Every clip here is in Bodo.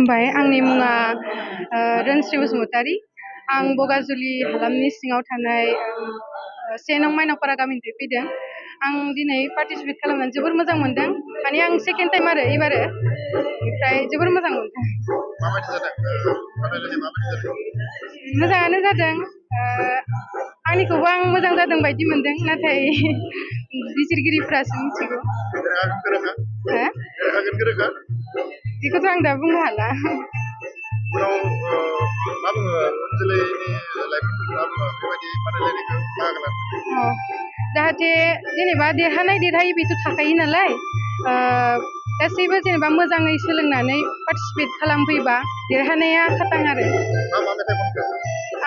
खुलुमबाय आंनि मुङा रोनस्रि बसुमतारी आं बगाजुलि हालामनि सिङाव थानाय 1 नं माइनावपारा गामिनिफ्राय फैदों आं दिनै पार्टिसिपेट खालामनानै जोबोर मोजां मोनदों माने आं सेकेन्ड टाइम आरो एबारो ओमफ्राय जोबोर मोजां मोनदों मोजाङानो जादों आंनिखौबो आं मोजां जादों बायदि मोनदों नाथाय बिजिरगिरिफ्रासो मिथिगौ बेखौथ' आं दा बुंनो हाला जाहाथे जेनेबा देरहानाय देरहायै बेथ' थाखायो नालाय गासैबो जेनेबा मोजाङै सोलोंनानै पार्टिसिपेट खालामफैबा देरहानाया खाथां आरो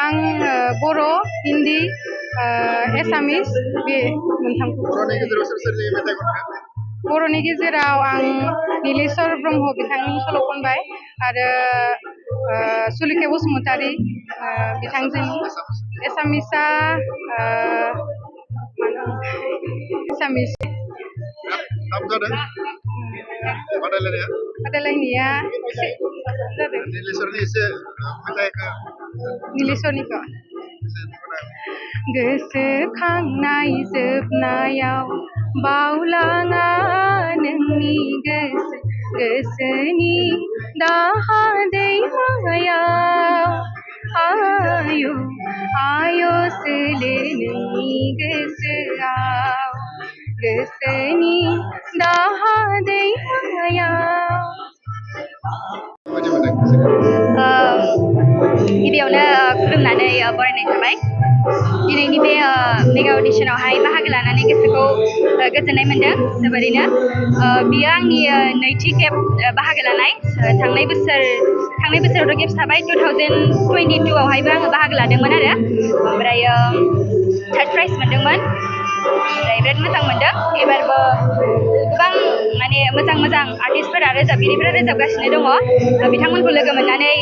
आं बर' हिन्दी एसामिस बे मोनथामखौ बर'नि गेजेराव आं नीलेश्वर ब्रह्म बिथांनि सल' खनबाय आरो सुलेखा बसुमतारी बिथांजोनि एसामिसआ एसामिस बादायलायनाया जादों नीलेश्वरनिखौ गोसोखांनाय जोबनायाव बावलाङा नोंनि गोसोनि दाहा दैमायाव आय' सोलो नोंनि गोसोआव गोसोनि दाहा दैमायाव गिबियावनो खुलुमनानै बरायनाय थाबाय दिनैनि बे मेगा अडिशनावहाय बाहागो लानानै गोसोखौ गोजोननाय मोनदों जोबोरैनो बियो आंनि नैथि खेब बाहागो लानाय थांनाय बोसोरावथ' गेप्स थाबाय 2022 आवहायबो आङो बाहागो लादोंमोन आरो ओमफ्रायो थार्ड प्राइज मोनदोंमोन ओमफ्राय बिराद मोजां मोनदों एबारबो गोबां माने मोजां आर्टिस्टफोरा रोजाबगिरिफोरा रोजाबगासिनो दङ बिथांमोनखौ लोगो मोननानै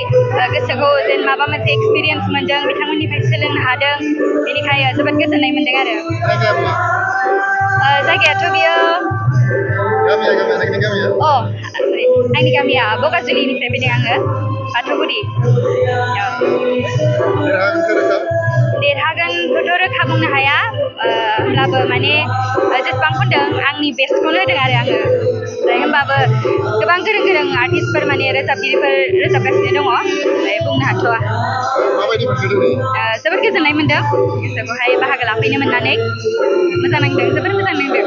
गोसोखौ जेन माबा मोनसे एक्सपिरियेन्स मोनदों बिथांमोननिफ्राय सोलोंनो हादों बेनिखायनो जोबोद गोजोननाय मोनदों आरो जायगायाथ' बियो आंनि गामिया बगाजुलिनिफ्राय फैदों आङो बाथौगुरि देरहागोनखौथ' रोखा बुंनो हाया होमब्लाबो माने जेसेबां खनदों आंनि बेस्टखौनो होदों आरो आङो ओमफ्राय होमबाबो गोबां गोरों आर्टिस्टफोर माने रोजाबगिरिफोर रोजाबगासिनो दङ ओमफ्राय बुंनो हाथ'वा जोबोद गोजोननाय मोनदों गोसोखौहाय बाहागो लाफैनो मोननानै मोजां नांदों जोबोद मोजां नांदों